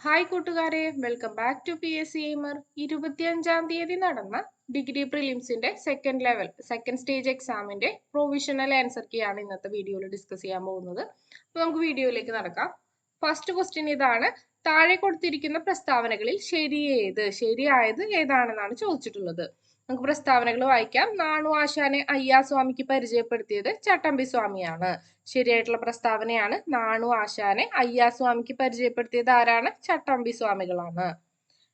Hi കൂട്ടുകാരെ, welcome back to PSC എയ്മർ. 25-ാം തീയതി നടന്ന ഡിഗ്രി പ്രിലിംസിന്റെ സെക്കൻഡ് സ്റ്റേജ് എക്സാമിന്റെ പ്രൊവിഷണൽ ആൻസർ കീ ആണ് ഇന്നത്തെ വീഡിയോയിൽ ഡിസ്കസ് ചെയ്യാൻ പോകുന്നത്. അപ്പൊ നമുക്ക് വീഡിയോയിലേക്ക് നടക്കാം. ഫസ്റ്റ് ക്വസ്റ്റ്യൻ ഇതാണ്: താഴെ കൊടുത്തിരിക്കുന്ന പ്രസ്താവനകളിൽ ശരിയായത് ഏതാണെന്നാണ് ചോദിച്ചിട്ടുള്ളത്. നമുക്ക് പ്രസ്താവനകൾ വായിക്കാം. നാണു ആശാനെ അയ്യാസ്വാമിക്ക് പരിചയപ്പെടുത്തിയത് ചട്ടമ്പി സ്വാമിയാണ്. ശരിയായിട്ടുള്ള പ്രസ്താവനയാണ്. നാണു ആശാനെ അയ്യാസ്വാമിക്ക് പരിചയപ്പെടുത്തിയത് ആരാണ്? ചട്ടമ്പി സ്വാമികളാണ്.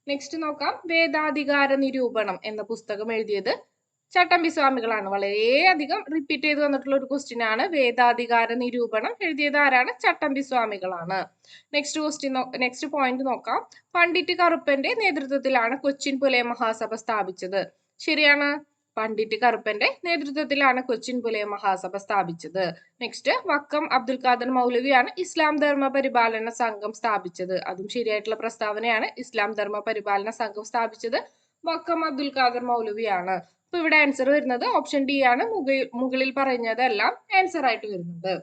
നെക്സ്റ്റ് നോക്കാം. വേദാധികാര നിരൂപണം എന്ന പുസ്തകം എഴുതിയത് ചട്ടമ്പി സ്വാമികളാണ്. വളരെയധികം റിപ്പീറ്റ് ചെയ്ത് വന്നിട്ടുള്ള ഒരു ക്വസ്റ്റ്യൻ ആണ്. വേദാധികാര നിരൂപണം എഴുതിയത് ആരാണ്? ചട്ടമ്പി സ്വാമികളാണ്. നെക്സ്റ്റ് പോയിന്റ് നോക്കാം. പണ്ഡിറ്റ് കറുപ്പന്റെ നേതൃത്വത്തിലാണ് കൊച്ചിൻ പുലയ മഹാസഭ സ്ഥാപിച്ചത്. ശരിയാണ്. പണ്ഡിറ്റ് കറുപ്പന്റെ നേതൃത്വത്തിലാണ് കൊച്ചിൻ പുലയ മഹാസഭ സ്ഥാപിച്ചത്. നെക്സ്റ്റ്, വക്കം അബ്ദുൽ ഖാദർ മൗലവിയാണ് ഇസ്ലാം ധർമ്മ പരിപാലന സംഘം സ്ഥാപിച്ചത്. അതും ശരിയായിട്ടുള്ള പ്രസ്താവനയാണ്. ഇസ്ലാം ധർമ്മ പരിപാലന സംഘം സ്ഥാപിച്ചത് വക്കം അബ്ദുൽ ഖാദർ മൗലവിയാണ്. അപ്പൊ ഇവിടെ ആൻസർ വരുന്നത് ഓപ്ഷൻ ഡി ആണ്. മുകളിൽ പറഞ്ഞതെല്ലാം ആൻസർ ആയിട്ട് വരുന്നത്.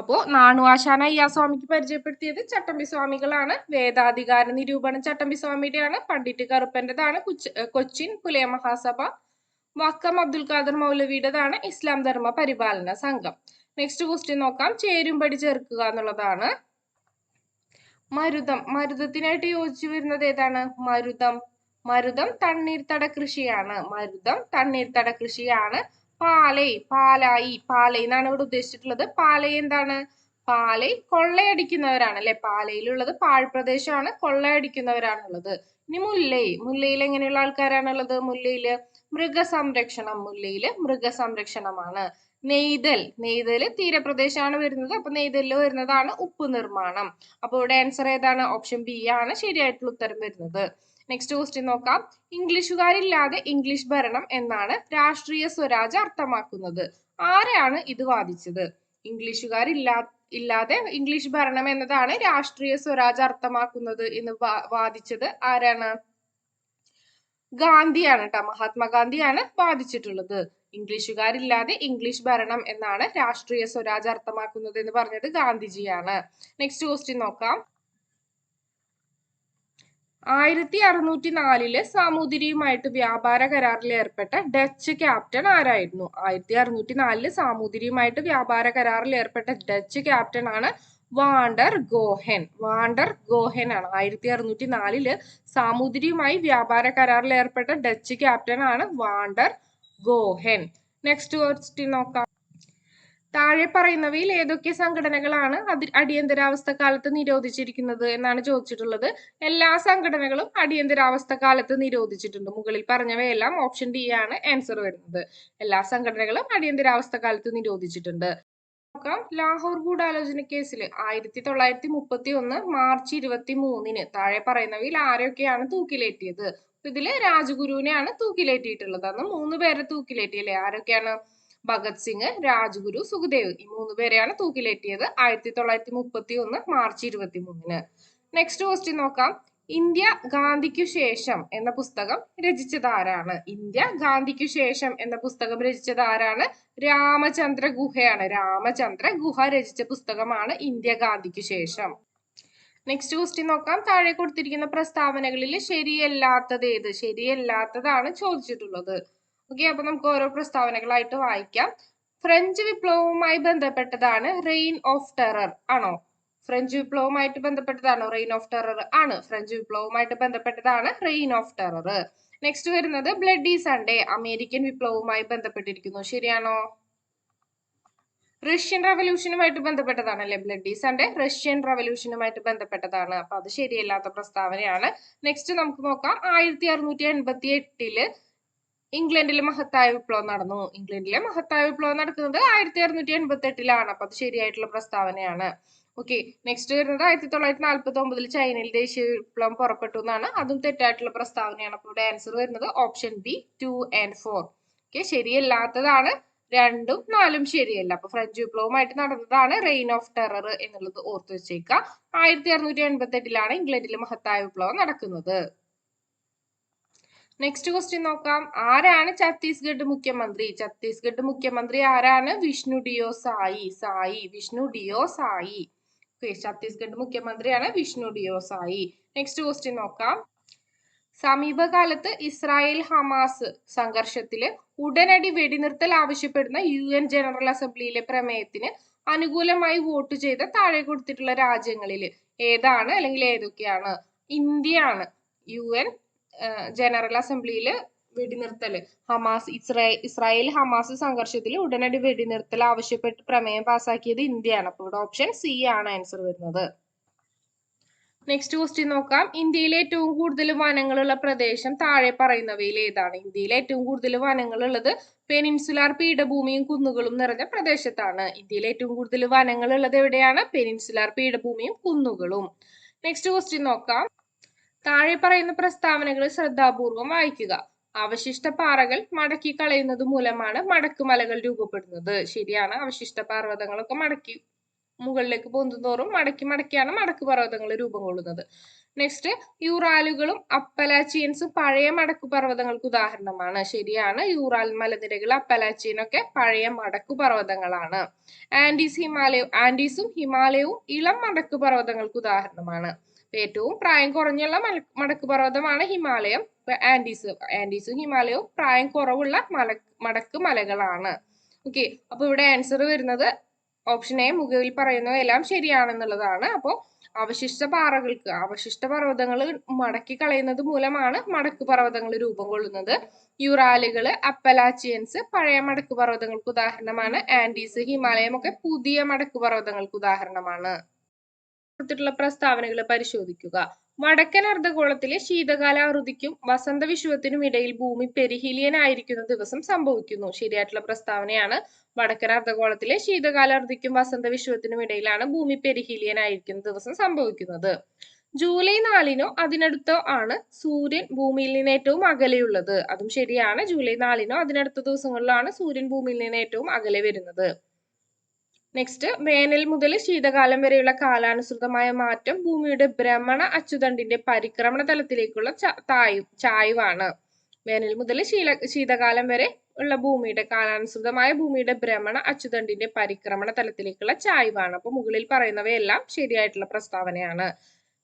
അപ്പോ നാണു ആശാന അയ്യാസ്വാമിക്ക് പരിചയപ്പെടുത്തിയത് ചട്ടമ്പി സ്വാമികളാണ്. വേദാധികാര നിരൂപണം ചട്ടമ്പി സ്വാമിയുടെയാണ്. പണ്ഡിറ്റ് കറുപ്പന്റേതാണ് കൊച്ചിൻ പുലയ മഹാസഭ. വക്കം അബ്ദുൽ ഖാദർ മൗലവിയുടേതാണ് ഇസ്ലാം ധർമ്മ പരിപാലന സംഘം. നെക്സ്റ്റ് ക്വസ്റ്റ്യൻ നോക്കാം. ചേരുംപടി ചേർക്കുക എന്നുള്ളതാണ്. മരുതത്തിനായിട്ട് യോജിച്ചു വരുന്നത് ഏതാണ്? മരുതം തണ്ണീർത്തട കൃഷിയാണ്. പാലായി എന്നാണ് ഇവിടെ ഉദ്ദേശിച്ചിട്ടുള്ളത്. പാലൈ എന്താണ്? പാലൈ കൊള്ളയടിക്കുന്നവരാണ് അല്ലെ. പാലയിലുള്ളത് പാഴ്പ്രദേശമാണ്, കൊള്ളയടിക്കുന്നവരാണുള്ളത്. ഇനി മുല്ലയിൽ എങ്ങനെയുള്ള ആൾക്കാരാണുള്ളത്? മുല്ലയില് മൃഗസംരക്ഷണമാണ്. നെയ്തല് തീരപ്രദേശമാണ് വരുന്നത്. അപ്പൊ നെയ്തലിൽ വരുന്നതാണ് ഉപ്പ് നിർമ്മാണം. അപ്പൊ ഇവിടെ ആൻസർ ഏതാണ്? ഓപ്ഷൻ ബി ആണ് ശരിയായിട്ടുള്ള ഉത്തരം വരുന്നത്. നെക്സ്റ്റ് ക്വസ്റ്റ്യൻ നോക്കാം. ഇംഗ്ലീഷുകാരില്ലാതെ ഇംഗ്ലീഷ് ഭരണം എന്നാണ് രാഷ്ട്രീയ സ്വരാജ് അർത്ഥമാക്കുന്നത്. ആരാണ് ഇത് വാദിച്ചത്? ഇല്ലാതെ ഇംഗ്ലീഷ് ഭരണം എന്നതാണ് രാഷ്ട്രീയ സ്വരാജ് അർത്ഥമാക്കുന്നത് എന്ന് വാദിച്ചത് ആരാണ്? ഗാന്ധിയാണ് കേട്ടോ. മഹാത്മാഗാന്ധിയാണ് വാദിച്ചിട്ടുള്ളത്. ഇംഗ്ലീഷുകാരില്ലാതെ ഇംഗ്ലീഷ് ഭരണം എന്നാണ് രാഷ്ട്രീയ സ്വരാജ് അർത്ഥമാക്കുന്നത് എന്ന് പറഞ്ഞത് ഗാന്ധിജിയാണ്. നെക്സ്റ്റ് ക്വസ്റ്റ്യൻ നോക്കാം. 1604 സാമൂതിരിയുമായിട്ട് വ്യാപാര കരാറിൽ ഏർപ്പെട്ട ഡച്ച് ക്യാപ്റ്റൻ ആരായിരുന്നു? 1604 സാമൂതിരിയുമായിട്ട് വ്യാപാര കരാറിൽ ഏർപ്പെട്ട ഡച്ച് ക്യാപ്റ്റൻ ആണ് വാണ്ടർ ഗോഹൻ ആണ്. 1604 സാമൂതിരിയുമായി വ്യാപാര കരാറിൽ ഏർപ്പെട്ട ഡച്ച് ക്യാപ്റ്റൻ ആണ് വാണ്ടർ ഗോഹൻ. നെക്സ്റ്റ് ക്വസ്റ്റ്യൻ നോക്കാം. താഴെ പറയുന്നവയിൽ ഏതൊക്കെ സംഘടനകളാണ് അടിയന്തരാവസ്ഥ കാലത്ത് നിരോധിച്ചിരിക്കുന്നത് എന്നാണ് ചോദിച്ചിട്ടുള്ളത്. എല്ലാ സംഘടനകളും അടിയന്തരാവസ്ഥ കാലത്ത് നിരോധിച്ചിട്ടുണ്ട്. മുകളിൽ പറഞ്ഞവയെല്ലാം ഓപ്ഷൻ ഡി ആണ് ആൻസർ വരുന്നത്. എല്ലാ സംഘടനകളും അടിയന്തരാവസ്ഥ കാലത്ത് നിരോധിച്ചിട്ടുണ്ട്. നോക്കാം. ലാഹോർ ഗൂഢാലോചന കേസിൽ 1931 മാർച്ച് 23 താഴെ പറയുന്നവയിൽ ആരൊക്കെയാണ് തൂക്കിലേറ്റിയത്? ഇതില് രാജഗുരുവിനെയാണ് തൂക്കിലേറ്റിയിട്ടുള്ളത്. അന്ന് 3 പേരെ തൂക്കിലേറ്റിയല്ലേ. ആരൊക്കെയാണ്? ഭഗത് സിംഗ്, രാജ്ഗുരു, സുഖദേവ്. ഈ 3 പേരെയാണ് തൂക്കിലേറ്റിയത് 1931 മാർച്ച് 23. നെക്സ്റ്റ് ക്വസ്റ്റ്യൻ നോക്കാം. ഇന്ത്യ ഗാന്ധിക്കു ശേഷം എന്ന പുസ്തകം രചിച്ചത് ആരാണ്? രാമചന്ദ്ര ഗുഹ രചിച്ച പുസ്തകമാണ് ഇന്ത്യ ഗാന്ധിക്കു ശേഷം. നെക്സ്റ്റ് ക്വസ്റ്റ്യൻ നോക്കാം. താഴെ കൊടുത്തിരിക്കുന്ന പ്രസ്താവനകളിൽ ശരിയല്ലാത്തത് ഏത്? ശരിയല്ലാത്തതാണ് ചോദിച്ചിട്ടുള്ളത്. ഓക്കെ, അപ്പൊ നമുക്ക് ഓരോ പ്രസ്താവനകളായിട്ട് വായിക്കാം. ഫ്രഞ്ച് വിപ്ലവവുമായി ബന്ധപ്പെട്ടതാണ് റെയിൻ ഓഫ് ടെറർ ആണോ? ഫ്രഞ്ച് വിപ്ലവവുമായിട്ട് ബന്ധപ്പെട്ടതാണോ റെയിൻ ഓഫ് ടെറർ? ആണ്. ഫ്രഞ്ച് വിപ്ലവവുമായിട്ട് ബന്ധപ്പെട്ടതാണ് റെയിൻ ഓഫ് ടെറർ. നെക്സ്റ്റ് വരുന്നത് ബ്ലഡി സൺഡേ അമേരിക്കൻ വിപ്ലവവുമായി ബന്ധപ്പെട്ടിരിക്കുന്നു. ശരിയാണോ? റഷ്യൻ റവല്യൂഷനുമായിട്ട് ബന്ധപ്പെട്ടതാണ് അല്ലെ. ബ്ലഡി സൺഡേ റഷ്യൻ റവല്യൂഷനുമായിട്ട് ബന്ധപ്പെട്ടതാണ്. അപ്പൊ അത് ശരിയല്ലാത്ത പ്രസ്താവനയാണ്. നെക്സ്റ്റ് നമുക്ക് നോക്കാം. 1688 ഇംഗ്ലണ്ടിലെ മഹത്തായ വിപ്ലവം നടന്നു. നടക്കുന്നത് 1688 അപ്പൊ അത് ശരിയായിട്ടുള്ള പ്രസ്താവനയാണ്. ഓക്കെ, നെക്സ്റ്റ് വരുന്നത് 1949 ചൈനയിൽ ദേശീയ വിപ്ലവം പുറപ്പെട്ടു എന്നാണ്. അതും തെറ്റായിട്ടുള്ള പ്രസ്താവനയാണ്. അപ്പൊ ഇവിടെ ആൻസർ വരുന്നത് ഓപ്ഷൻ ബി 2 and 4. ഓക്കെ, ശരിയല്ലാത്തതാണ് 2ഉം 4ഉം ശരിയല്ല. അപ്പൊ ഫ്രഞ്ച് വിപ്ലവമായിട്ട് നടന്നതാണ് റെയിൻ ഓഫ് ടെറർ എന്നുള്ളത് ഓർത്തു വെച്ചേക്കുക. 1688 ഇംഗ്ലണ്ടിലെ മഹത്തായ വിപ്ലവം നടക്കുന്നത്. നെക്സ്റ്റ് ക്വസ്റ്റ്യൻ നോക്കാം. ആരാണ് ഛത്തീസ്ഗഡ് മുഖ്യമന്ത്രി? ആരാണ്? വിഷ്ണു ഡിയോ സായി. ഛത്തീസ്ഗഡ് മുഖ്യമന്ത്രിയാണ് വിഷ്ണു ഡിയോ സായി. നെക്സ്റ്റ് ക്വസ്റ്റ്യൻ നോക്കാം. സമീപകാലത്ത് ഇസ്രായേൽ ഹമാസ് സംഘർഷത്തില് ഉടനടി വെടിനിർത്തൽ ആവശ്യപ്പെടുന്ന UN ജനറൽ അസംബ്ലിയിലെ പ്രമേയത്തിന് അനുകൂലമായി വോട്ട് ചെയ്ത താഴെ കൊടുത്തിട്ടുള്ള രാജ്യങ്ങളിൽ ഏതാണ് അല്ലെങ്കിൽ ഏതൊക്കെയാണ്? ഇന്ത്യയാണ്. UN ജനറൽ അസംബ്ലിയിൽ വെടിനിർത്തൽ ഇസ്രായേൽ ഹമാസ് സംഘർഷത്തിൽ ഉടനടി വെടിനിർത്തൽ ആവശ്യപ്പെട്ട് പ്രമേയം പാസാക്കിയത് ഇന്ത്യയാണ്. അപ്പൊ ഇവിടെ ഓപ്ഷൻ സി ആണ് ആൻസർ വരുന്നത്. നെക്സ്റ്റ് ക്വസ്റ്റ്യൻ നോക്കാം. ഇന്ത്യയിലെ ഏറ്റവും കൂടുതൽ വനങ്ങളുള്ള പ്രദേശം താഴെ പറയുന്നവയിൽ ഏതാണ്? ഇന്ത്യയിലെ ഏറ്റവും കൂടുതൽ വനങ്ങളുള്ളത് പെനിൻസുലാർ പീഠഭൂമിയും കുന്നുകളും നിറഞ്ഞ പ്രദേശത്താണ്. ഇന്ത്യയിലെ ഏറ്റവും കൂടുതൽ വനങ്ങളുള്ളത് എവിടെയാണ്? പെനിൻസുലാർ പീഠഭൂമിയും കുന്നുകളും. നെക്സ്റ്റ് ക്വസ്റ്റ്യൻ നോക്കാം. താഴെ പറയുന്ന പ്രസ്താവനകൾ ശ്രദ്ധാപൂർവം വായിക്കുക. അവശിഷ്ട പാറകൾ മടക്കി കളയുന്നത് മൂലമാണ് മടക്കുമലകൾ രൂപപ്പെടുന്നത്. ശരിയാണ്. അവശിഷ്ട പർവ്വതങ്ങളൊക്കെ മടക്കി മുകളിലേക്ക് പൊന്തുന്തോറും മടക്കിയാണ് മടക്ക് പർവ്വതങ്ങൾ രൂപം കൊള്ളുന്നത്. നെക്സ്റ്റ്, യൂറാലുകളും അപ്പലാച്ചിയൻസും പഴയ മടക്കു പർവ്വതങ്ങൾക്ക് ഉദാഹരണമാണ്. ശരിയാണ്. യൂറാൽ മലനിരകൾ, അപ്പലാച്ചിയനൊക്കെ പഴയ മടക്കു പർവ്വതങ്ങളാണ്. ആൻഡീസും ഹിമാലയവും ഇളം മടക്കു പർവ്വതങ്ങൾക്ക് ഉദാഹരണമാണ്. ഏറ്റവും പ്രായം കുറഞ്ഞുള്ള മടക്കു പർവ്വതമാണ് ഹിമാലയം. ആൻഡീസും ഹിമാലയവും പ്രായം കുറവുള്ള മടക്ക് മലകളാണ്. ഓക്കെ, അപ്പൊ ഇവിടെ ആൻസർ വരുന്നത് ഓപ്ഷൻ എ. മുകളിൽ പറയുന്നവയെല്ലാം ശരിയാണെന്നുള്ളതാണ്. അപ്പോൾ അവശിഷ്ട പർവ്വതങ്ങൾ മടക്കി കളയുന്നത് മൂലമാണ് മടക്ക് പർവ്വതങ്ങൾ രൂപം കൊള്ളുന്നത്. യൂറാലുകള്, അപ്പലാച്ചിയൻസ് പഴയ മടക്ക് പർവ്വതങ്ങൾക്ക് ഉദാഹരണമാണ്. ആൻഡീസ്, ഹിമാലയം ഒക്കെ പുതിയ മടക്ക് പർവ്വതങ്ങൾക്ക് ഉദാഹരണമാണ്. കൊടുത്തിട്ടുള്ള പ്രസ്താവനകൾ പരിശോധിക്കുക. വടക്കൻ അർദ്ധഗോളത്തിലെ ശീതകാല അറുതിക്കും വസന്ത വിഷുവത്തിനും ഇടയിൽ ഭൂമി പെരിഹീലിയൻ ആയിരിക്കുന്ന ദിവസം സംഭവിക്കുന്നു. ശരിയായിട്ടുള്ള പ്രസ്താവനയാണ്. വടക്കൻ അർദ്ധഗോളത്തിലെ ശീതകാല അറുതിക്കും വസന്ത വിഷുവത്തിനും ഇടയിലാണ് ഭൂമി പെരിഹീലിയൻ ആയിരിക്കുന്ന ദിവസം സംഭവിക്കുന്നത്. ജൂലൈ 4-നോ അതിനടുത്തോ ആണ് സൂര്യൻ ഭൂമിയിൽ നിന്ന് ഏറ്റവും അകലെയുള്ളത്. അതും ശരിയാണ്. ജൂലൈ 4-നോ അതിനടുത്ത ദിവസങ്ങളിലാണ് സൂര്യൻ ഭൂമിയിൽ നിന്ന് ഏറ്റവും അകലെ വരുന്നത്. നെക്സ്റ്റ്, വേനൽ മുതൽ ശീതകാലം വരെയുള്ള കാലാനുസൃതമായ മാറ്റം ഭൂമിയുടെ ഭ്രമണ അച്ചുതണ്ടിന്റെ പരിക്രമണ തലത്തിലേക്കുള്ള ചായ്വാണ്. വേനൽ മുതൽ ശീതകാലം വരെ ഉള്ള കാലാനുസൃതമായ ഭൂമിയുടെ ഭ്രമണ അച്ചുതണ്ടിന്റെ പരിക്രമണ തലത്തിലേക്കുള്ള ചായ്വാണ്. അപ്പൊ മുകളിൽ പറയുന്നവയെല്ലാം ശരിയായിട്ടുള്ള പ്രസ്താവനയാണ്.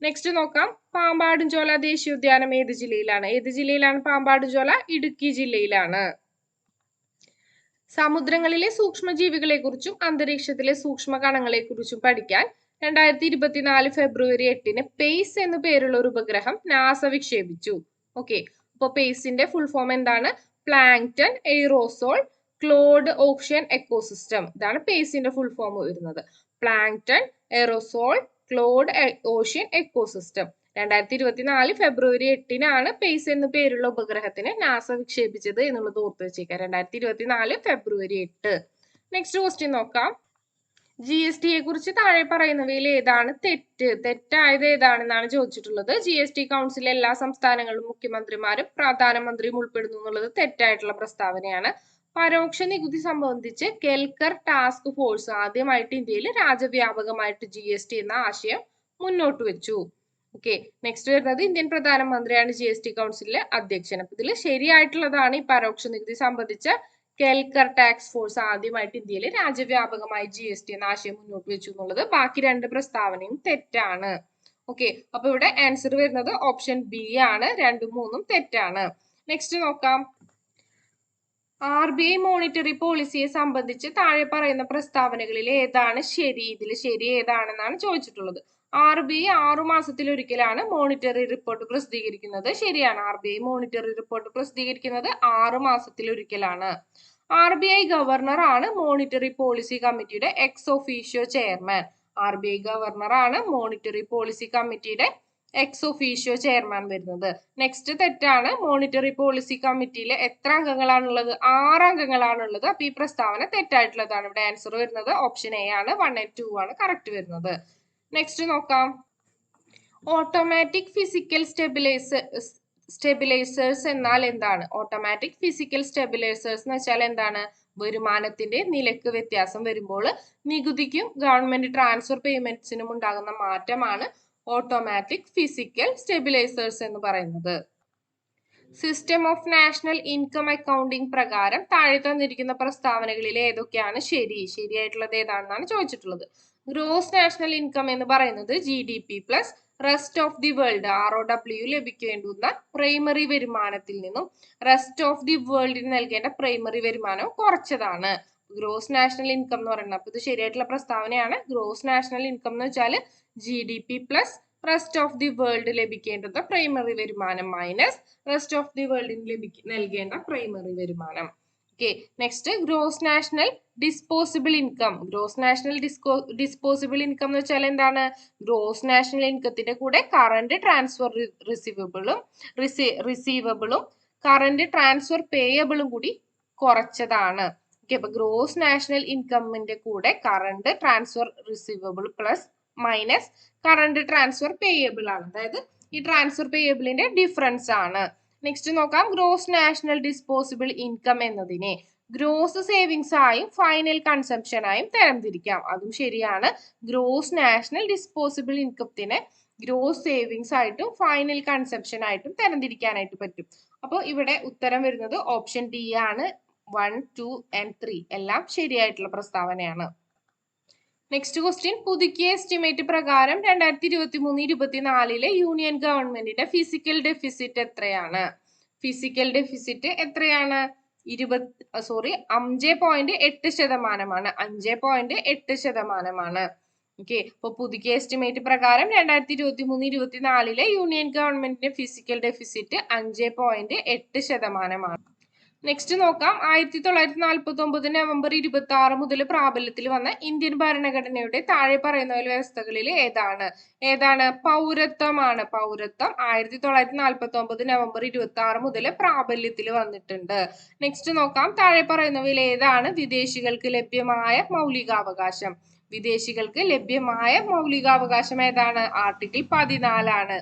നെക്സ്റ്റ് നോക്കാം. പാമ്പാടുംചോല ദേശീയോദ്യാനം ഏത് ജില്ലയിലാണ്? പാമ്പാടുംചോല ഇടുക്കി ജില്ലയിലാണ്. സമുദ്രങ്ങളിലെ സൂക്ഷ്മജീവികളെ കുറിച്ചും അന്തരീക്ഷത്തിലെ സൂക്ഷ്മ കണങ്ങളെ കുറിച്ചും പഠിക്കാൻ 2024 ഫെബ്രുവരി 8-ന് പേസ് എന്നു പേരുള്ള ഒരു ഉപഗ്രഹം നാസ വിക്ഷേപിച്ചു. ഓക്കെ, അപ്പൊ പേസിന്റെ ഫുൾ ഫോം എന്താണ്? Plankton aerosol cloud ocean ecosystem. ഇതാണ് പേസിന്റെ ഫുൾ ഫോം വരുന്നത്. Plankton aerosol cloud ocean ecosystem. 2024 February 8-നാണ് പേസ് എന്നു പേരുള്ള ഉപഗ്രഹത്തിന് നാസ വിക്ഷേപിച്ചത് എന്നുള്ളത് ഓർത്ത് വെച്ചേക്കാം. 2024 ഫെബ്രുവരി 8. നെക്സ്റ്റ് ക്വസ്റ്റ്യൻ നോക്കാം. GST കുറിച്ച് താഴെ പറയുന്നവയിൽ ഏതാണ് തെറ്റായത് ഏതാണെന്നാണ് ചോദിച്ചിട്ടുള്ളത്. GST കൗൺസിൽ എല്ലാ സംസ്ഥാനങ്ങളിലും മുഖ്യമന്ത്രിമാരും പ്രധാനമന്ത്രിയും ഉൾപ്പെടുന്നു എന്നുള്ളത് തെറ്റായിട്ടുള്ള പ്രസ്താവനയാണ്. പരോക്ഷ നികുതി സംബന്ധിച്ച് കെൽക്കർ ടാസ്ക് ഫോഴ്സ് ആദ്യമായിട്ട് ഇന്ത്യയിൽ രാജ്യവ്യാപകമായിട്ട് GST എന്ന ആശയം മുന്നോട്ട് വെച്ചു. ഓക്കെ, നെക്സ്റ്റ് വരുന്നത് ഇന്ത്യൻ പ്രധാനമന്ത്രിയാണ് GST കൗൺസിലിലെ അധ്യക്ഷൻ. അപ്പൊ ഇതിൽ ശരിയായിട്ടുള്ളതാണ് ഈ പരോക്ഷ നികുതി സംബന്ധിച്ച കെൽക്കർ ടാക്സ് ഫോഴ്സ് ആദ്യമായിട്ട് ഇന്ത്യയിൽ രാജ്യവ്യാപകമായി GST എന്ന ആശയം മുന്നോട്ട് വെച്ചു എന്നുള്ളത്. ബാക്കി രണ്ട് പ്രസ്താവനയും തെറ്റാണ്. ഓക്കെ, അപ്പൊ ഇവിടെ ആൻസർ വരുന്നത് ഓപ്ഷൻ ബി ആണ്. 2ഉം 3ഉം തെറ്റാണ്. നെക്സ്റ്റ് നോക്കാം. RBI മോണിറ്ററി പോളിസിയെ സംബന്ധിച്ച് താഴെ പറയുന്ന പ്രസ്താവനകളിൽ ഏതാണ് ശരി? ഇതിൽ ശരി ഏതാണെന്നാണ് ചോദിച്ചിട്ടുള്ളത്. RBI 6 മാസത്തിലൊരിക്കലാണ് മോണിറ്ററി റിപ്പോർട്ട് പ്രസിദ്ധീകരിക്കുന്നത്. ശരിയാണ്. RBI മോണിറ്ററി റിപ്പോർട്ട് പ്രസിദ്ധീകരിക്കുന്നത് 6 മാസത്തിലൊരിക്കലാണ്. RBI ഗവർണർ ആണ് മോണിറ്ററി പോളിസി കമ്മിറ്റിയുടെ ex officio chairman. RBI governor ആണ് മോണിറ്ററി പോളിസി കമ്മിറ്റിയുടെ എക്സ് ഒഫീഷ്യോ ചെയർമാൻ വരുന്നത്. നെക്സ്റ്റ് തെറ്റാണ്. മോണിറ്ററി പോളിസി കമ്മിറ്റിയിൽ എത്ര അംഗങ്ങളാണുള്ളത്? 6 അംഗങ്ങളാണുള്ളത്. അപ്പൊ ഈ പ്രസ്താവന തെറ്റായിട്ടുള്ളതാണ്. ഇവിടെ ആൻസർ വരുന്നത് ഓപ്ഷൻ എ ആണ്. 1 and 2 ആണ് കറക്റ്റ് വരുന്നത്. നെക്സ്റ്റ് നോക്കാം. ഓട്ടോമാറ്റിക് ഫിസിക്കൽ സ്റ്റെബിലൈസേഴ്സ് എന്നാൽ എന്താണ്? ഓട്ടോമാറ്റിക് ഫിസിക്കൽ സ്റ്റെബിലൈസേഴ്സ് എന്ന് വെച്ചാൽ എന്താണ്? വരുമാനത്തിന്റെ നിലക്ക് വ്യത്യാസം വരുമ്പോൾ നികുതിക്കും ഗവൺമെന്റ് ട്രാൻസ്ഫർ പേയ്മെന്റ്സിനും ഉണ്ടാകുന്ന മാറ്റമാണ് ഓട്ടോമാറ്റിക് ഫിസിക്കൽ സ്റ്റെബിലൈസേഴ്സ് എന്ന് പറയുന്നത്. System of national income accounting പ്രകാരം താഴെ തന്നിരിക്കുന്ന പ്രസ്താവനകളിൽ ഏതൊക്കെയാണ് ശരിയായിട്ടുള്ളത് ഏതാണെന്നാണ് ചോദിച്ചിട്ടുള്ളത്. ഗ്രോസ് നാഷണൽ ഇൻകം എന്ന് പറയുന്നത് GDP plus rest of the world ROW ലഭിക്കേണ്ടുന്ന പ്രൈമറി വരുമാനത്തിൽ നിന്നും റെസ്റ്റ് ഓഫ് ദി വേൾഡിന് നൽകേണ്ട പ്രൈമറി വരുമാനം കുറച്ചതാണ് ഗ്രോസ് നാഷണൽ ഇൻകം എന്ന് പറയുന്നത്. അപ്പൊ ഇത് ശരിയായിട്ടുള്ള പ്രസ്താവനയാണ്. ഗ്രോസ് നാഷണൽ ഇൻകം എന്ന് വെച്ചാൽ GDP plus rest of the world ലഭിക്കേണ്ടുന്ന പ്രൈമറി വരുമാനം മൈനസ് റെസ്റ്റ് ഓഫ് ദി വേൾഡിന് നൽകേണ്ട പ്രൈമറി വരുമാനം. Okay, next gross national disposable income. Gross national disposable income എന്ന് വെച്ചാൽ എന്താണ്? ഗ്രോസ് നാഷണൽ ഇൻകത്തിന്റെ കൂടെ കറന്റ് ട്രാൻസ്ഫർ റിസീവബിളും കറന്റ് ട്രാൻസ്ഫർ പേയബിളും കൂടി കുറച്ചതാണ്. ഓക്കെ, അപ്പൊ ഗ്രോസ് നാഷണൽ ഇൻകമിന്റെ കൂടെ current transfer receivable plus minus current transfer payable ആണ്. അതായത് ഈ ട്രാൻസ്ഫർ പേയബിളിന്റെ ഡിഫറൻസ് ആണ്. നെക്സ്റ്റ് നോക്കാം. ഗ്രോസ് നാഷണൽ ഡിസ്പോസിബിൾ ഇൻകം എന്നതിനെ ഗ്രോസ് സേവിങ്സ് ആയും ഫൈനൽ കൺസംപ്ഷൻ ആയും തരംതിരിക്കാം. അതും ശരിയാണ്. ഗ്രോസ് നാഷണൽ ഡിസ്പോസിബിൾ ഇൻകത്തിനെ ഗ്രോസ് സേവിങ്സ് ആയിട്ടും ഫൈനൽ കൺസംപ്ഷൻ ആയിട്ടും തരംതിരിക്കാനായിട്ട് പറ്റും. അപ്പോൾ ഇവിടെ ഉത്തരം വരുന്നത് ഓപ്ഷൻ ഡി ആണ്. 1, 2 and 3 എല്ലാം ശരിയായിട്ടുള്ള പ്രസ്താവനയാണ്. Next question. പുതുക്കിയ എസ്റ്റിമേറ്റ് പ്രകാരം 2023-24 യൂണിയൻ ഗവൺമെന്റിന്റെ ഫിസിക്കൽ ഡെഫിസിറ്റ് എത്രയാണ്? ഫിസിക്കൽ ഡെഫിസിറ്റ് എത്രയാണ്? 5.8%. 5.8%. ഓക്കെ, അപ്പൊ പുതുക്കിയ എസ്റ്റിമേറ്റ് പ്രകാരം 2023-24 യൂണിയൻ ഗവൺമെന്റിന്റെ ഫിസിക്കൽ ഡെഫിസിറ്റ് 5.8%. നെക്സ്റ്റ് നോക്കാം. 1949 നവംബർ 26 മുതൽ പ്രാബല്യത്തിൽ വന്ന ഇന്ത്യൻ ഭരണഘടനയുടെ താഴെ പറയുന്ന വ്യവസ്ഥകളിൽ ഏതാണ്? പൗരത്വമാണ്. പൗരത്വം 1949 നവംബർ 26 മുതൽ പ്രാബല്യത്തിൽ വന്നിട്ടുണ്ട്. നെക്സ്റ്റ് നോക്കാം. താഴെ പറയുന്നവയിൽ ഏതാണ് വിദേശികൾക്ക് ലഭ്യമായ മൗലികാവകാശം? വിദേശികൾക്ക് ലഭ്യമായ മൗലികാവകാശം ഏതാണ്? ആർട്ടിക്കിൾ 14 ആണ്.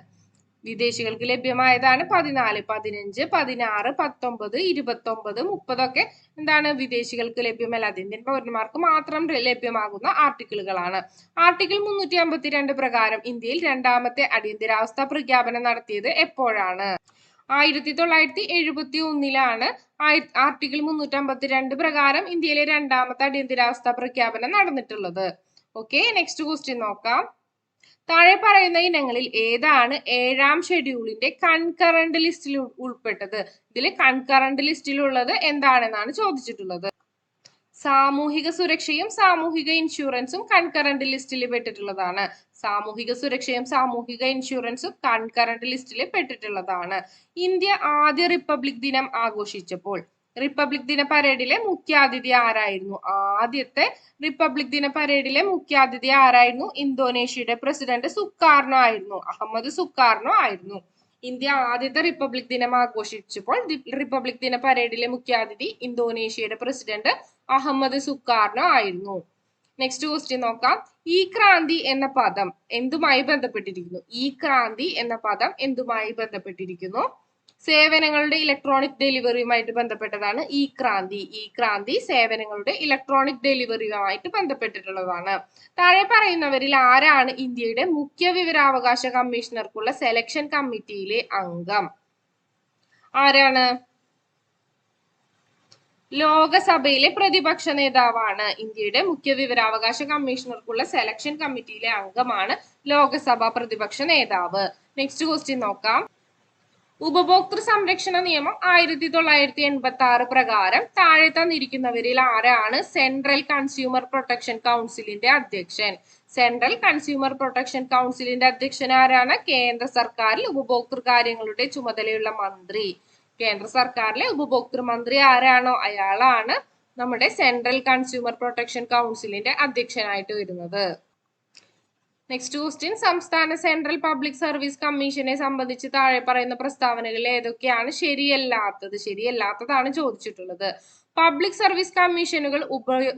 വിദേശികൾക്ക് ലഭ്യമായതാണ് 14, 15, 16, 19, 29, 30 ഒക്കെ എന്താണ്? വിദേശികൾക്ക് ലഭ്യമല്ല. ഇന്ത്യൻ പൗരന്മാർക്ക് മാത്രം ലഭ്യമാകുന്ന ആർട്ടിക്കിളുകളാണ്. ആർട്ടിക്കിൾ 352 പ്രകാരം ഇന്ത്യയിൽ രണ്ടാമത്തെ അടിയന്തരാവസ്ഥ പ്രഖ്യാപനം നടത്തിയത് എപ്പോഴാണ്? 1971 ആർട്ടിക്കിൾ 352 പ്രകാരം ഇന്ത്യയിലെ രണ്ടാമത്തെ അടിയന്തരാവസ്ഥ പ്രഖ്യാപനം നടന്നിട്ടുള്ളത്. ഓക്കെ, നെക്സ്റ്റ് ക്വസ്റ്റ്യൻ നോക്കാം. താഴെ പറയുന്ന ഇനങ്ങളിൽ ഏതാണ് 7ാം ഷെഡ്യൂളിന്റെ കൺകറന്റ് ലിസ്റ്റിൽ ഉൾപ്പെട്ടത്? ഇതിൽ കൺകറന്റ് ലിസ്റ്റിലുള്ളത് എന്താണെന്നാണ് ചോദിച്ചിട്ടുള്ളത്. സാമൂഹിക സുരക്ഷയും സാമൂഹിക ഇൻഷുറൻസും കൺകറന്റ് ലിസ്റ്റിൽ പെട്ടിട്ടുള്ളതാണ്. സാമൂഹിക സുരക്ഷയും സാമൂഹിക ഇൻഷുറൻസും കൺകറന്റ് ലിസ്റ്റിൽ പെട്ടിട്ടുള്ളതാണ്. ഇന്ത്യ ആദ്യ റിപ്പബ്ലിക് ദിനം ആഘോഷിച്ചപ്പോൾ റിപ്പബ്ലിക് ദിന പരേഡിലെ മുഖ്യാതിഥി ആരായിരുന്നു? ആദ്യത്തെ റിപ്പബ്ലിക് ദിന പരേഡിലെ മുഖ്യാതിഥി ആരായിരുന്നു? ഇന്തോനേഷ്യയുടെ പ്രസിഡന്റ് സുകാർണോ ആയിരുന്നു. അഹമ്മദ് സുകാർണോ ആയിരുന്നു. ഇന്ത്യ ആദ്യത്തെ റിപ്പബ്ലിക് ദിനം ആഘോഷിച്ചപ്പോൾ റിപ്പബ്ലിക് ദിന പരേഡിലെ മുഖ്യാതിഥി ഇന്തോനേഷ്യയുടെ പ്രസിഡന്റ് അഹമ്മദ് സുകാർണോ ആയിരുന്നു. നെക്സ്റ്റ് ക്വസ്റ്റ്യൻ നോക്കാം. ഈ ക്രാന്തി എന്ന പദം എന്തുമായി ബന്ധപ്പെട്ടിരിക്കുന്നു? ഈ ക്രാന്തി എന്ന പദം എന്തുമായി ബന്ധപ്പെട്ടിരിക്കുന്നു? സേവനങ്ങളുടെ ഇലക്ട്രോണിക് ഡെലിവറിയുമായിട്ട് ബന്ധപ്പെട്ടതാണ് ഈ ക്രാന്തി. ഈ ക്രാന്തി സേവനങ്ങളുടെ ഇലക്ട്രോണിക് ഡെലിവറിയുമായിട്ട് ബന്ധപ്പെട്ടിട്ടുള്ളതാണ്. താഴെ പറയുന്നവരിൽ ആരാണ് ഇന്ത്യയുടെ മുഖ്യ വിവരാവകാശ കമ്മീഷണർക്കുള്ള സെലക്ഷൻ കമ്മിറ്റിയിലെ അംഗം? ആരാണ്? ലോകസഭയിലെ പ്രതിപക്ഷ നേതാവാണ്. ഇന്ത്യയുടെ മുഖ്യ വിവരാവകാശ കമ്മീഷണർക്കുള്ള സെലക്ഷൻ കമ്മിറ്റിയിലെ അംഗമാണ് ലോകസഭാ പ്രതിപക്ഷ നേതാവ്. നെക്സ്റ്റ് ക്വസ്റ്റ്യൻ നോക്കാം. ഉപഭോക്തൃ സംരക്ഷണ നിയമം 1986 പ്രകാരം താഴെ തന്നിരിക്കുന്നവരിൽ ആരാണ് സെൻട്രൽ കൺസ്യൂമർ പ്രൊട്ടക്ഷൻ കൗൺസിലിന്റെ അധ്യക്ഷൻ? സെൻട്രൽ കൺസ്യൂമർ പ്രൊട്ടക്ഷൻ കൗൺസിലിന്റെ അധ്യക്ഷൻ ആരാണ്? കേന്ദ്ര സർക്കാരിൽ ഉപഭോക്തൃ കാര്യങ്ങളുടെ ചുമതലയുള്ള മന്ത്രി. കേന്ദ്ര സർക്കാരിലെ ഉപഭോക്തൃ മന്ത്രി ആരാണോ അയാളാണ് നമ്മുടെ സെൻട്രൽ കൺസ്യൂമർ പ്രൊട്ടക്ഷൻ കൗൺസിലിന്റെ അധ്യക്ഷനായിട്ട് വരുന്നത്. Next question. സംസ്ഥാന സെൻട്രൽ പബ്ലിക് സർവീസ് കമ്മീഷനെ സംബന്ധിച്ച് താഴെ പറയുന്ന പ്രസ്താവനകളിൽ ഏതൊക്കെയാണ് ശരിയല്ലാത്തത്? ശരിയല്ലാത്തതാണ് ചോദിച്ചിട്ടുള്ളത്. പബ്ലിക് സർവീസ് കമ്മീഷനുകൾ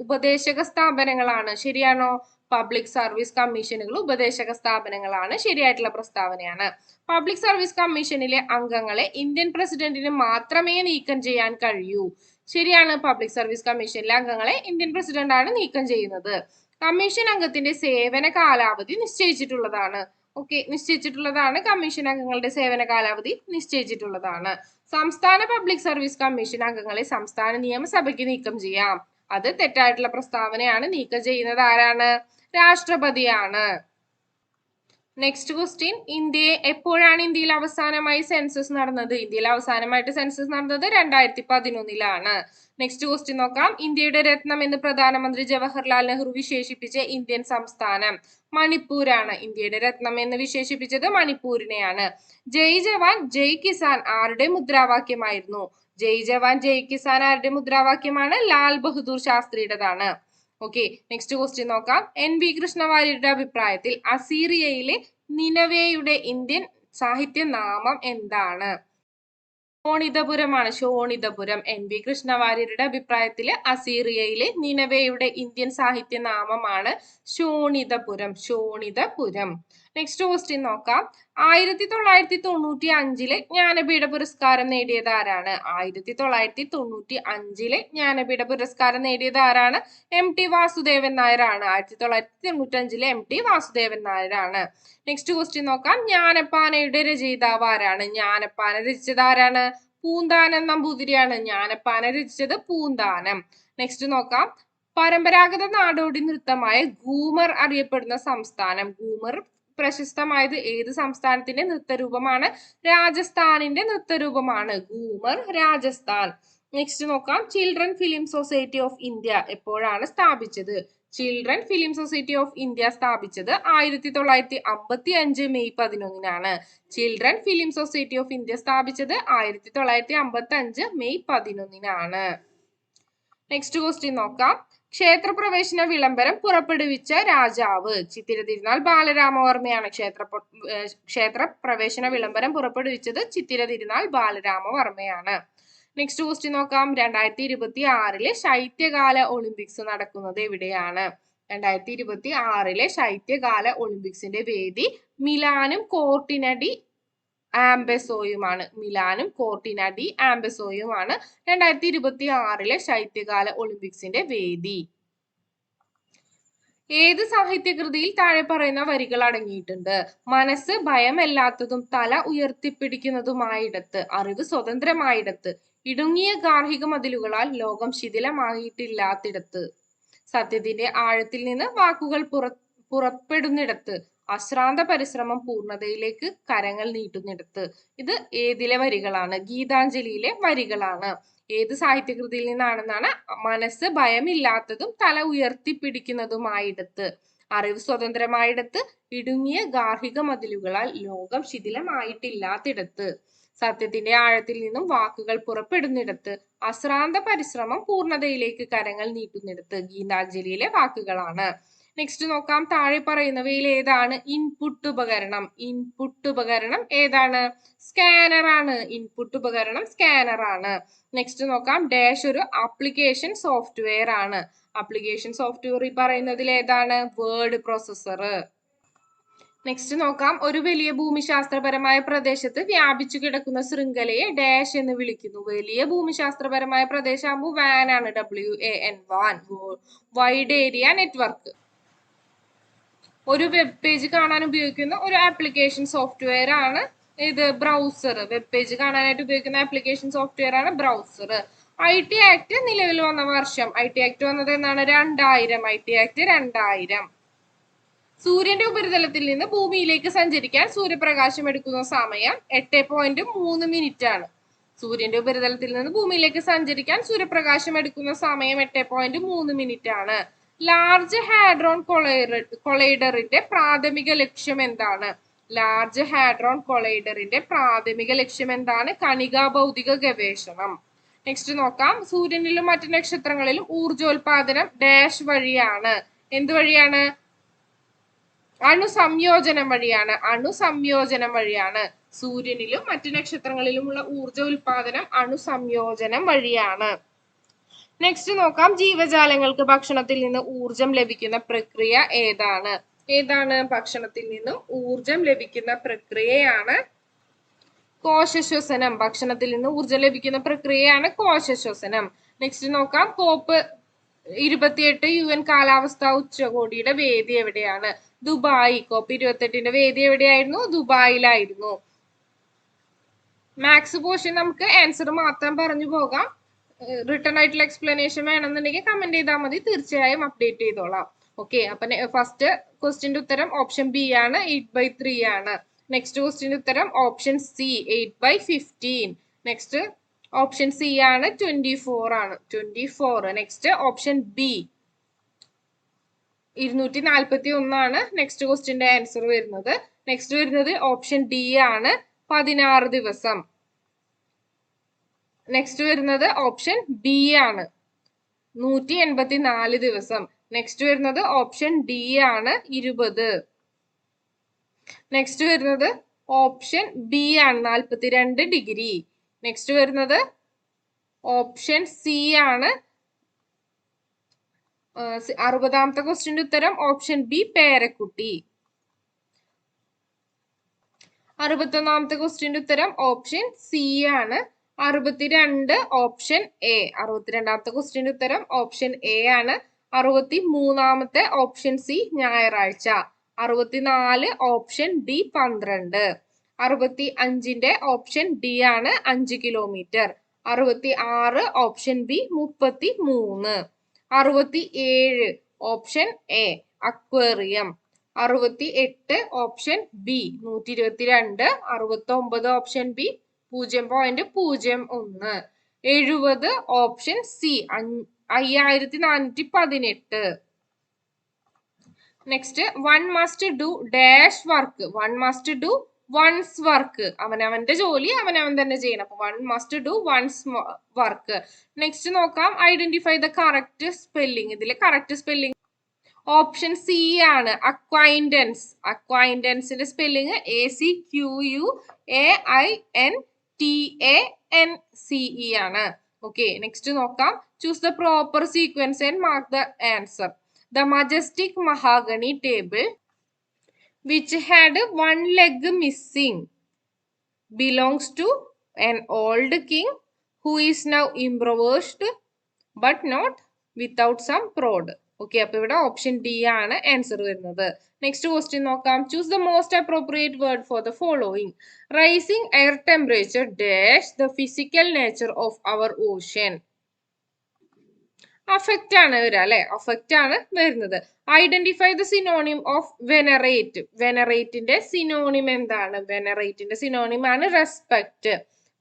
ഉപദേശക സ്ഥാപനങ്ങളാണ്. ശരിയാണോ? പബ്ലിക് സർവീസ് കമ്മീഷനുകൾ ഉപദേശക സ്ഥാപനങ്ങളാണ്. ശരിയായിട്ടുള്ള പ്രസ്താവനയാണ്. പബ്ലിക് സർവീസ് കമ്മീഷനിലെ അംഗങ്ങളെ ഇന്ത്യൻ പ്രസിഡന്റിന് മാത്രമേ നീക്കം ചെയ്യാൻ കഴിയൂ. ശരിയാണ്. പബ്ലിക് സർവീസ് കമ്മീഷനിലെ അംഗങ്ങളെ ഇന്ത്യൻ പ്രസിഡന്റാണ് നീക്കം ചെയ്യുന്നത്. കമ്മീഷൻ അംഗത്തിന്റെ സേവന കാലാവധി നിശ്ചയിച്ചിട്ടുള്ളതാണ്. നിശ്ചയിച്ചിട്ടുള്ളതാണ്. കമ്മീഷൻ അംഗങ്ങളുടെ സേവന കാലാവധി നിശ്ചയിച്ചിട്ടുള്ളതാണ്. സംസ്ഥാന പബ്ലിക് സർവീസ് കമ്മീഷൻ അംഗങ്ങളെ സംസ്ഥാന നിയമസഭയ്ക്ക് നീക്കം ചെയ്യാം. അത് തെറ്റായിട്ടുള്ള പ്രസ്താവനയാണ്. നീക്കം ചെയ്യുന്നത് ആരാണ്? രാഷ്ട്രപതിയാണ്. നെക്സ്റ്റ് ക്വസ്റ്റ്യൻ, എപ്പോഴാണ് ഇന്ത്യയിൽ അവസാനമായി സെൻസസ് നടന്നത്? ഇന്ത്യയിൽ അവസാനമായിട്ട് സെൻസസ് നടന്നത് 2011 നെക്സ്റ്റ് ക്വസ്റ്റ്യൻ നോക്കാം. ഇന്ത്യയുടെ രത്നം എന്ന് പ്രധാനമന്ത്രി ജവഹർലാൽ നെഹ്റു വിശേഷിപ്പിച്ച ഇന്ത്യൻ സംസ്ഥാനം മണിപ്പൂരാണ്. ഇന്ത്യയുടെ രത്നം എന്ന് വിശേഷിപ്പിച്ചത് മണിപ്പൂരിനെയാണ്. ജയ് ജവാൻ ജയ് കിസാൻ ആരുടെ മുദ്രാവാക്യമായിരുന്നു? ജയ് ജവാൻ ജയ് കിസാൻ ആരുടെ മുദ്രാവാക്യമാണ്? ലാൽ ബഹദൂർ ശാസ്ത്രിയുടേതാണ്. ഓക്കെ, നെക്സ്റ്റ് ക്വസ്റ്റ്യൻ നോക്കാം. NV കൃഷ്ണവാര്യരുടെ അഭിപ്രായത്തിൽ അസീറിയയിലെ നിനവേയുടെ ഇന്ത്യൻ സാഹിത്യ നാമം എന്താണ്? ശോണിതപുരമാണ്. ശോണിതപുരം. NV കൃഷ്ണവാര്യരുടെ അഭിപ്രായത്തിൽ അസീറിയയിലെ നിനവേയുടെ ഇന്ത്യൻ സാഹിത്യ നാമമാണ് ശോണിതപുരം. ശോണിതപുരം. നെക്സ്റ്റ് ക്വസ്റ്റ്യൻ നോക്കാം. 1995 ജ്ഞാനപീഠ പുരസ്കാരം നേടിയത് ആരാണ്? 1995 ജ്ഞാനപീഠ പുരസ്കാരം നേടിയത് ആരാണ്? MT വാസുദേവൻ നായരാണ്. 1995 MT വാസുദേവൻ നായരാണ്. നെക്സ്റ്റ് ക്വസ്റ്റ്യൻ നോക്കാം. ജ്ഞാനപ്പാനയുടെ രചയിതാവ് ആരാണ്? ജ്ഞാനപ്പാന രചിച്ചത് ആരാണ്? പൂന്താനം നമ്പൂതിരിയാണ്. ജ്ഞാനപ്പാന രചിച്ചത് പൂന്താനം. നെക്സ്റ്റ് നോക്കാം. പരമ്പരാഗത നാടോടി നൃത്തമായ ഘൂമർ അറിയപ്പെടുന്ന സംസ്ഥാനം. ഘൂമർ പ്രശസ്തമായത് ഏത് സംസ്ഥാനത്തിന്റെ നൃത്തരൂപമാണ്? രാജസ്ഥാനിന്റെ നൃത്തരൂപമാണ് ഘൂമർ. രാജസ്ഥാൻ. നെക്സ്റ്റ് നോക്കാം. Children film society of India എപ്പോഴാണ് സ്ഥാപിച്ചത്? Children film society of India സ്ഥാപിച്ചത് 1955 May 11 children film society of India സ്ഥാപിച്ചത് 1955 മെയ് 11 നെക്സ്റ്റ് ക്വസ്റ്റ്യൻ നോക്കാം. ക്ഷേത്രപ്രവേശന വിളംബരം പുറപ്പെടുവിച്ച രാജാവ്? ചിത്തിര തിരുനാൾ ബാലരാമവർമ്മയാണ്. ക്ഷേത്രപ്രവേശന വിളംബരം പുറപ്പെടുവിച്ചത് ചിത്തിര തിരുനാൾ ബാലരാമവർമ്മയാണ്. നെക്സ്റ്റ് ക്വസ്റ്റ്യൻ നോക്കാം. 2026 ശൈത്യകാല ഒളിമ്പിക്സ് നടക്കുന്നത് എവിടെയാണ്? 2026 ശൈത്യകാല ഒളിമ്പിക്സിന്റെ വേദി മിലാനും കോർട്ടിനഡി ആംബസോയുമാണ്. മിലാനും കോർട്ടിനഡി ആംബസോയുമാണ് 2026 ശൈത്യകാല ഒളിമ്പിക്സിന്റെ വേദി. ഏത് സാഹിത്യകൃതിയിൽ താഴെ പറയുന്ന വരികൾ അടങ്ങിയിട്ടുണ്ട്? മനസ്സ് ഭയമല്ലാത്തതും തല ഉയർത്തിപ്പിടിക്കുന്നതുമായിടത്ത്, അറിവ് സ്വതന്ത്രമായിടത്ത്, ഇടുങ്ങിയ ഗാർഹിക മതിലുകളാൽ ലോകം ശിഥിലമായിട്ടില്ലാത്തിടത്ത്, സത്യത്തിന്റെ ആഴത്തിൽ നിന്ന് വാക്കുകൾ പുറപ്പെടുന്നിടത്ത്, അശ്രാന്ത പരിശ്രമം പൂർണ്ണതയിലേക്ക് കരങ്ങൾ നീട്ടുന്നിടത്ത്. ഇത് ഏതിലെ വരികളാണ്? ഗീതാഞ്ജലിയിലെ വരികളാണ്. ഏത് സാഹിത്യകൃതിയിൽ നിന്നാണെന്നാണ്? മനസ്സ് ഭയമില്ലാത്തതും തല ഉയർത്തിപ്പിടിക്കുന്നതുമായിടത്ത്, അറിവ് സ്വതന്ത്രമായിടത്ത്, ഇടുങ്ങിയ ഗാർഹിക മതിലുകളാൽ ലോകം ശിഥിലമായിട്ടില്ലാത്തിടത്ത്, സത്യത്തിന്റെ ആഴത്തിൽ നിന്നും വാക്കുകൾ പുറപ്പെടുന്നിടത്ത്, അശ്രാന്ത പരിശ്രമം പൂർണ്ണതയിലേക്ക് കരങ്ങൾ നീട്ടുന്നിടത്ത്. ഗീതാഞ്ജലിയിലെ വാക്കുകളാണ്. നെക്സ്റ്റ് നോക്കാം. താഴെ പറയുന്നവയിൽ ഏതാണ് ഇൻപുട്ട് ഉപകരണം? ഇൻപുട്ട് ഉപകരണം ഏതാണ്? സ്കാനർ ആണ്. ഇൻപുട്ട് ഉപകരണം സ്കാനർ ആണ്. നെക്സ്റ്റ് നോക്കാം. ഡാഷ് ഒരു ആപ്ലിക്കേഷൻ സോഫ്റ്റ്വെയർ ആണ്. ആപ്ലിക്കേഷൻ സോഫ്റ്റ്വെയർ ഈ പറയുന്നതിൽ ഏതാണ്? Word processor. നെക്സ്റ്റ് നോക്കാം. ഒരു വലിയ ഭൂമിശാസ്ത്രപരമായ പ്രദേശത്ത് വ്യാപിച്ചു കിടക്കുന്ന ശൃംഖലയെ ഡാഷ് എന്ന് വിളിക്കുന്നു. വലിയ ഭൂമിശാസ്ത്രപരമായ പ്രദേശമാകുമ്പോൾ വാൻ ആണ്. WAN van. Wide area network. ഒരു വെബ് പേജ് കാണാൻ ഉപയോഗിക്കുന്ന ഒരു ആപ്ലിക്കേഷൻ സോഫ്റ്റ്വെയർ ആണ് ഇത് ബ്രൗസർ. വെബ് പേജ് കാണാനായിട്ട് ഉപയോഗിക്കുന്ന ആപ്ലിക്കേഷൻ സോഫ്റ്റ്വെയർ ആണ് ബ്രൗസർ. IT ആക്ട് നിലവിൽ വന്ന വർഷം? IT ആക്ട് വന്നത് എന്നാണ്? 2000. IT act 2000. സൂര്യന്റെ ഉപരിതലത്തിൽ നിന്ന് ഭൂമിയിലേക്ക് സഞ്ചരിക്കാൻ സൂര്യപ്രകാശം എടുക്കുന്ന സമയം 8.3 മിനിറ്റ് ആണ്. സൂര്യന്റെ ഉപരിതലത്തിൽ നിന്ന് ഭൂമിയിലേക്ക് സഞ്ചരിക്കാൻ സൂര്യപ്രകാശം എടുക്കുന്ന സമയം 8.3 മിനിറ്റ് ആണ്. ലാർജ് ഹാഡ്രോൺ കൊളൈഡറിന്റെ പ്രാഥമിക ലക്ഷ്യം എന്താണ്? ലാർജ് ഹാഡ്രോൺ കൊളൈഡറിന്റെ പ്രാഥമിക ലക്ഷ്യം എന്താണ്? കണികാ ഭൗതിക ഗവേഷണം. നെക്സ്റ്റ് നോക്കാം. സൂര്യനിലും മറ്റു നക്ഷത്രങ്ങളിലും ഊർജോൽപാദനം ഡാഷ് വഴിയാണ്. എന്ത് വഴിയാണ്? അണുസംയോജനം വഴിയാണ്. അണുസംയോജനം വഴിയാണ്. സൂര്യനിലും മറ്റു നക്ഷത്രങ്ങളിലുമുള്ള ഊർജ ഉൽപാദനം അണുസംയോജനം വഴിയാണ്. നെക്സ്റ്റ് നോക്കാം. ജീവജാലങ്ങൾക്ക് ഭക്ഷണത്തിൽ നിന്ന് ഊർജം ലഭിക്കുന്ന പ്രക്രിയ ഏതാണ്? ഏതാണ്? ഭക്ഷണത്തിൽ നിന്നും ഊർജം ലഭിക്കുന്ന പ്രക്രിയയാണ് കോശശ്വസനം. ഭക്ഷണത്തിൽ നിന്ന് ഊർജം ലഭിക്കുന്ന പ്രക്രിയയാണ് കോശശ്വസനം. നെക്സ്റ്റ് നോക്കാം. COP28 UN കാലാവസ്ഥാ ഉച്ചകോടിയുടെ വേദി എവിടെയാണ്? ദുബായ്. COP28ന്റെ വേദി എവിടെയായിരുന്നു? ദുബായിലായിരുന്നു. മാത്സ് പോർഷൻ നമുക്ക് ആൻസർ മാത്രം പറഞ്ഞു പോകാം. റിട്ടേൺ ആയിട്ടുള്ള എക്സ്പ്ലനേഷൻ വേണമെന്നുണ്ടെങ്കിൽ കമന്റ് ചെയ്താൽ മതി. തീർച്ചയായും അപ്ഡേറ്റ് ചെയ്തോളാം. ഓക്കെ, അപ്പൊ ഫസ്റ്റ് ക്വസ്റ്റ്യന്റെ ഉത്തരം ഓപ്ഷൻ ബി ആണ്, 8/3 ആണ്. നെക്സ്റ്റ് ക്വസ്റ്റ്യന്റെ ഉത്തരം option C, 8/15. Next option C ആണ്, 24 ആണ്, 24. നെക്സ്റ്റ് ഓപ്ഷൻ ബി 241 ആണ് നെക്സ്റ്റ് ക്വസ്റ്റ്യന്റെ ആൻസർ വരുന്നത്. നെക്സ്റ്റ് വരുന്നത് ഓപ്ഷൻ ഡി ആണ്, 16 ദിവസം. നെക്സ്റ്റ് വരുന്നത് ഓപ്ഷൻ ബി ആണ്, 184 ദിവസം. നെക്സ്റ്റ് വരുന്നത് ഓപ്ഷൻ ഡി ആണ്, 20. നെക്സ്റ്റ് വരുന്നത് ഓപ്ഷൻ ബി ആണ്, 42 ഡിഗ്രി. നെക്സ്റ്റ് വരുന്നത് ഓപ്ഷൻ സി ആണ്, 60ാമത്തെ ക്വസ്റ്റ്യന്റെ ഉത്തരം ഓപ്ഷൻ ബി പേരക്കുട്ടി. 61ാമത്തെ ക്വസ്റ്റ്യന്റെ ഉത്തരം ഓപ്ഷൻ സി ആണ്, 62 ഓപ്ഷൻ എ. 62ാമത്തെ ക്വസ്റ്റ്യന്റെ ഉത്തരം ഓപ്ഷൻ എ ആണ്. 63ാമത്തെ ഓപ്ഷൻ സി ഞായറാഴ്ച. 64 ഓപ്ഷൻ ഡി 12. 65ന്റെ ഓപ്ഷൻ ഡി ആണ്, 5 kilometre. 66 option B 33. 67 option A aquarium. 68 option B 122. 69 option B 0.01. 70 option C 5418. Next, one must do dash work. One must do one's work. അവനവന്റെ ജോലി അവനവൻ തന്നെ ചെയ്യണം. അപ്പൊ one must do one's work. Next നോക്കാം, identify the correct spelling. ഇതിലെ correct spelling option C ആണ്, acquaintance. അക്വൈൻറ്റൻസിന്റെ സ്പെല്ലിംഗ് ACQUAINTANCE ആണ്. ഓക്കെ, നെക്സ്റ്റ് നോക്കാം, choose the proper sequence and mark the answer. The majestic mahogany table, which had one leg missing, belongs to an old king who is now impoverished but not without some pride. Okay, അപ്പൊ ഇവിടെ option D ആണ് answer വരുന്നത്. Next question നോക്കാം, choose the most appropriate word for the following. Rising air temperature dash the physical nature of our ocean. Affect ആണ് വരിക അല്ലെ, affect ആണ് വരുന്നത്. Identify the synonym of venerate. വെനറേറ്റിന്റെ സിനോണിം എന്താണ്? വെനറേറ്റിന്റെ സിനോണിം ആണ് റെസ്പെക്ട്.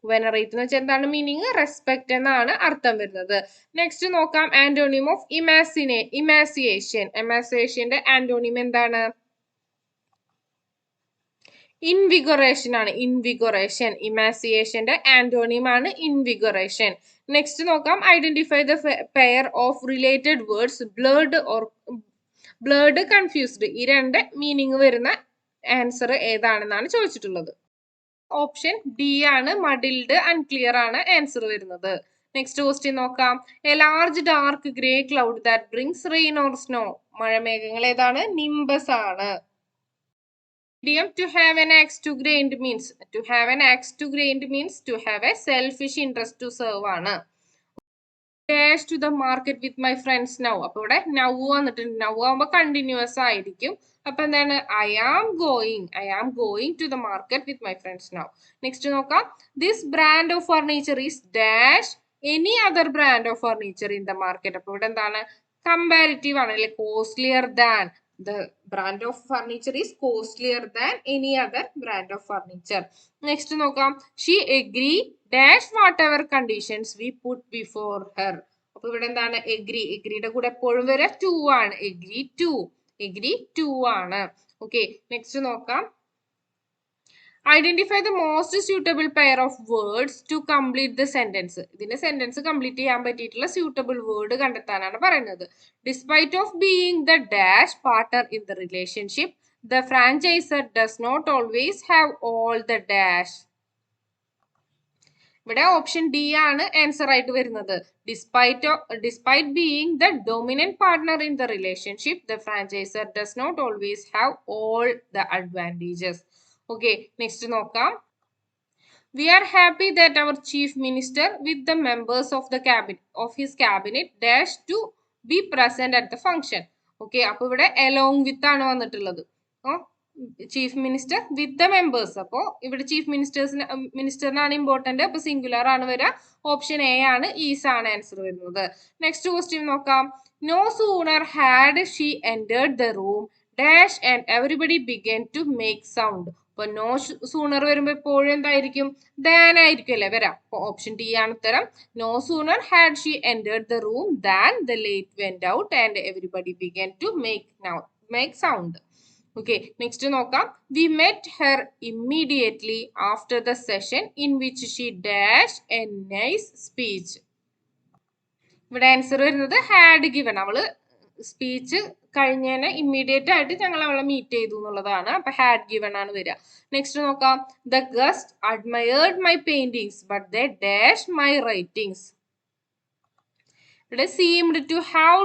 വെനറേറ്റ് എന്ന് വെച്ചാൽ എന്താണ് മീനിങ്? റെസ്പെക്ട് എന്നാണ് അർത്ഥം വരുന്നത്. നെക്സ്റ്റ് നോക്കാം, ആന്റോണിം ഓഫ് ഇമാസിയേഷൻ. എമാസിയേഷന്റെ ആന്റോണിം എന്താണ്? ഇൻവിഗറേഷൻ ആണ്, ഇൻവിഗറേഷൻ. ഇമാസിയേഷന്റെ ആന്റോണിം ആണ് ഇൻവിഗറേഷൻ. നെക്സ്റ്റ് നോക്കാം, identify the pair of related words blurred confused. ഈ രണ്ട് മീനിങ് വരുന്ന ആൻസർ ഏതാണെന്നാണ് ചോദിച്ചിട്ടുള്ളത്. ഓപ്ഷൻ ഡി ആണ്, മഡിൽഡ് അൺക്ലിയർ ആണ് ആൻസർ വരുന്നത്. നെക്സ്റ്റ് ക്വസ്റ്റ്യൻ നോക്കാം, a large dark grey cloud that brings rain or snow. മഴമേഘങ്ങൾ ഏതാണ്? നിംബസ് ആണ്. To have an axe to grind means, to have an axe to grind means to have a selfish interest to serve ആണ്. Dash to the market with my friends now. അപ്പൊ ഇവിടെ now വന്നിട്ടുണ്ട്. now ആവുമ്പോ continuous ആയിരിക്കും. അപ്പൊ എന്താണ്? I am going to the market with my friends now. Next നോക്കാം, this brand of furniture is dash any other brand of furniture in the market. അപ്പൊ ഇവിടെ എന്താണ്? കമ്പാരിറ്റീവ് ആണ് അല്ലെ, costlier than. The brand of furniture is costlier than any other brand of furniture. Next നോക്കാം, she agree dash whatever conditions we put before her. അപ്പൊ ഇവിടെ എന്താണ്? agree. agreeയുടെ കൂടെ എപ്പോഴും വരെ to ആണ്. agree to ആണ്. ഓക്കെ, നെക്സ്റ്റ് നോക്കാം, identify the most suitable pair of words to complete the sentence. ഇതിന്റെ സെന്റൻസ് കംപ്ലീറ്റ് ചെയ്യാൻ പറ്റിയിട്ടുള്ള സ്യൂട്ടബിൾ വേർഡ് കണ്ടെത്താനാണ് പറയുന്നത്. Despite of being the dash partner in the relationship, the franchiser does not always have all the dash. ഇവിടെ option D ആണ് answer ആയിട്ട് വരുന്നത്. Despite being the dominant partner in the relationship, the franchiser does not always have all the advantages. Okay, next നോക്കാം, we are happy that our chief minister with the members of the his cabinet dash to be present at the function. Okay, അപ്പൊ ഇവിടെ along with ആണ് വന്നിട്ടുള്ളത്. Chief minister with the members. അപ്പോൾ ഇവിടെ chief മിനിസ്റ്ററിനാണ് important. അപ്പൊ singular ആണ് വരിക. ഓപ്ഷൻ എ ആണ്, ഈസ് ആണ് ആൻസർ വരുന്നത്. നെക്സ്റ്റ് ക്വസ്റ്റ്യൻ നോക്കാം. No sooner had she entered the room dash and everybody began to make sound. അപ്പൊ നോ സൂണർ വരുമ്പോ എപ്പോഴും എന്തായിരിക്കും? ദാൻ ആയിരിക്കും അല്ലെ വരാം. അപ്പൊ ഓപ്ഷൻ ഡി ആണ് ഉത്തരം. No sooner had she entered the room than the light went out and everybody began to make sound. Okay, next നോക്കാം. We met her immediately after the session in which she dashed a nice speech. ഇവിടെ answer വരുന്നത് had given. അവള് speech കഴിഞ്ഞതിന് immediate ആയിട്ട് ഞങ്ങൾ അവളെ meet ചെയ്തു എന്നുള്ളതാണ്. അപ്പൊ ഹാഡ് ഗിവൺ ആണ് വരിക. നെക്സ്റ്റ് നോക്കാം. The guest admired my paintings but they dashed my writings. ഇവിടെ seemed to have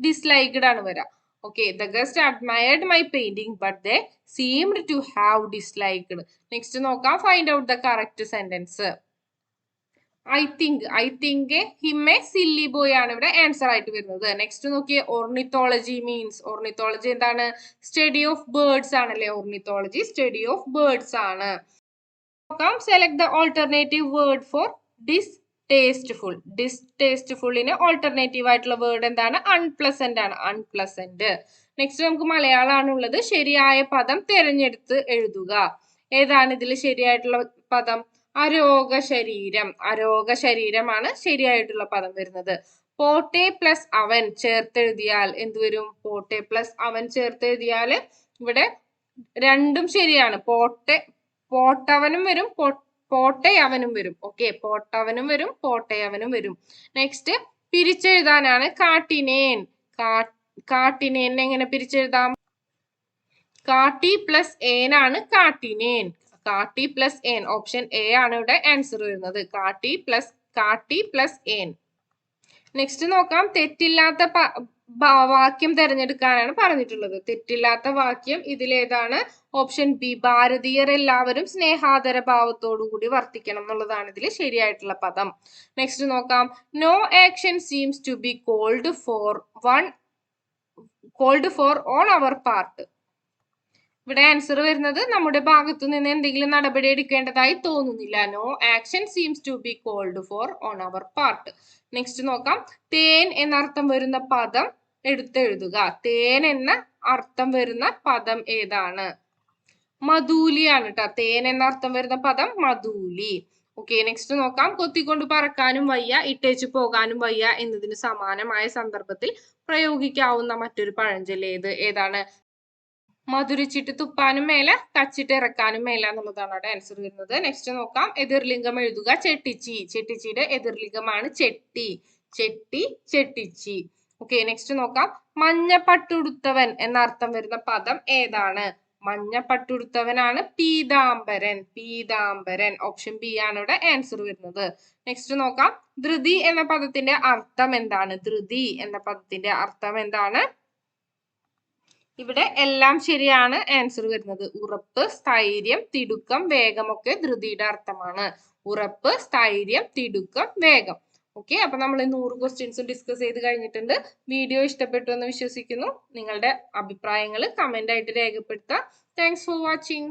disliked ആണ് വരിക. Okay, the guest admired my painting but they seemed to have disliked. Next നോക്കാം. Find out the correct sentence. I think him a silly boy ആണ് ഇവിടെ answer ആയിട്ട് വരുന്നത്. Next നോക്കിയേ. Ornithology means, ornithology എന്താണ്? Study of birds ആണല്ലേ. Ornithology study of birds ആണ്. നോക്കാം. Select the alternative word for distasteful. ഡിസ്റ്റേസ്റ്റ്ഫുള്ളിന് ഓൾട്ടർനേറ്റീവ് ആയിട്ടുള്ള വേർഡ് എന്താണ്? അൺപ്ലസന്റ് ആണ്. അൺപ്ലസന്റ്. നെക്സ്റ്റ് നമുക്ക് മലയാളമാണ് ഉള്ളത്. ശരിയായ പദം തിരഞ്ഞെടുത്ത് എഴുതുക. ഏതാണ് ഇതിൽ ശരിയായിട്ടുള്ള പദം? അരോഗശരീരം. അരോഗശരീരമാണ് ശരിയായിട്ടുള്ള പദം വരുന്നത്. പോട്ടെ പ്ലസ് അവൻ ചേർത്തെഴുതിയാൽ എന്ത് വരും? പോട്ടെ പ്ലസ് അവൻ ചേർത്തെഴുതിയാൽ ഇവിടെ രണ്ടും ശരിയാണ്. പോട്ടവനും വരും, പോട്ടയവനും വരും. ഓക്കെ, പോട്ടവനും വരും, പോട്ടയവനും വരും. നെക്സ്റ്റ് പിരിച്ചെഴുതാനാണ്. കാട്ടിനേൻ. കാട്ടിനേൻ എങ്ങനെ പിരിച്ചെഴുതാം? കാട്ടി പ്ലസ് ഏൻ ആണ് കാട്ടിനേൻ. കാട്ടി പ്ലസ് ഏൻ. ഓപ്ഷൻ എ ആണ് ഇവിടെ ആൻസർ വരുന്നത്. കാട്ടി പ്ലസ് ഏൻ. നെക്സ്റ്റ് നോക്കാം. തെറ്റില്ലാത്ത വാക്യം തിരഞ്ഞെടുക്കാനാണ് പറഞ്ഞിട്ടുള്ളത്. തെറ്റില്ലാത്ത വാക്യം ഇതിലേതാണ്? Option B. ഭാരതീയർ എല്ലാവരും സ്നേഹാദര ഭാവത്തോടു കൂടി വർത്തിക്കണം എന്നുള്ളതാണ് ഇതിൽ ശരിയായിട്ടുള്ള പദം. നെക്സ്റ്റ് നോക്കാം. No action seems to be called for on our part. ഇവിടെ ആൻസർ വരുന്നത് നമ്മുടെ ഭാഗത്തു നിന്ന് എന്തെങ്കിലും നടപടി എടുക്കേണ്ടതായി തോന്നുന്നില്ല. No action seems to be called for on our part. Next നോക്കാം. തേൻ എന്നർത്ഥം വരുന്ന പദം എടുത്തെഴുതുക. തേൻ എന്ന അർത്ഥം വരുന്ന പദം ഏതാണ്? മധൂലിയാണ് കേട്ടോ. തേൻ എന്ന അർത്ഥം വരുന്ന പദം മധൂലി. ഓക്കെ, നെക്സ്റ്റ് നോക്കാം. കൊത്തിക്കൊണ്ട് പറക്കാനും വയ്യ, ഇട്ടേച്ചു പോകാനും വയ്യ എന്നതിന് സമാനമായ സന്ദർഭത്തിൽ പ്രയോഗിക്കാവുന്ന മറ്റൊരു പഴഞ്ചൊല്ല് ഏതാണ്? മധുരിച്ചിട്ട് തുപ്പാനും മേല, കച്ചിട്ട് ഇറക്കാനും മേല എന്നുള്ളതാണ് അവിടെ ആൻസർ വരുന്നത്. നെക്സ്റ്റ് നോക്കാം. എതിർലിംഗം എഴുതുക. ചെട്ടിച്ചി. ചെട്ടിച്ചിയുടെ എതിർലിംഗമാണ് ചെട്ടി. ചെട്ടി, ചെട്ടിച്ചി. ഓക്കെ, നെക്സ്റ്റ് നോക്കാം. മഞ്ഞപ്പട്ടുടുത്തവൻ എന്ന അർത്ഥം വരുന്ന പദം ഏതാണ്? മഞ്ഞപ്പട്ടുടുത്തവനാണ് പീതാംബരൻ. പീതാംബരൻ. ഓപ്ഷൻ ബി ആണ് ഇവിടെ ആൻസർ വരുന്നത്. നെക്സ്റ്റ് നോക്കാം. ധൃതി എന്ന പദത്തിന്റെ അർത്ഥം എന്താണ്? ധൃതി എന്ന പദത്തിന്റെ അർത്ഥം എന്താണ്? ഇവിടെ എല്ലാം ശരിയാണ് ആൻസർ വരുന്നത്. ഉറപ്പ്, സ്ഥൈര്യം, തിടുക്കം, വേഗമൊക്കെ ധൃതിയുടെ അർത്ഥമാണ്. ഉറപ്പ്, സ്ഥൈര്യം, തിടുക്കം, വേഗം. ഓക്കെ, അപ്പൊ നമ്മൾ 100 ക്വസ്റ്റ്യൻസും ഡിസ്കസ് ചെയ്ത് കഴിഞ്ഞിട്ടുണ്ട്. വീഡിയോ ഇഷ്ടപ്പെട്ടു എന്ന് വിശ്വസിക്കുന്നു. നിങ്ങളുടെ അഭിപ്രായങ്ങൾ കമന്റ് ആയിട്ട് രേഖപ്പെടുത്താം. Thanks for watching.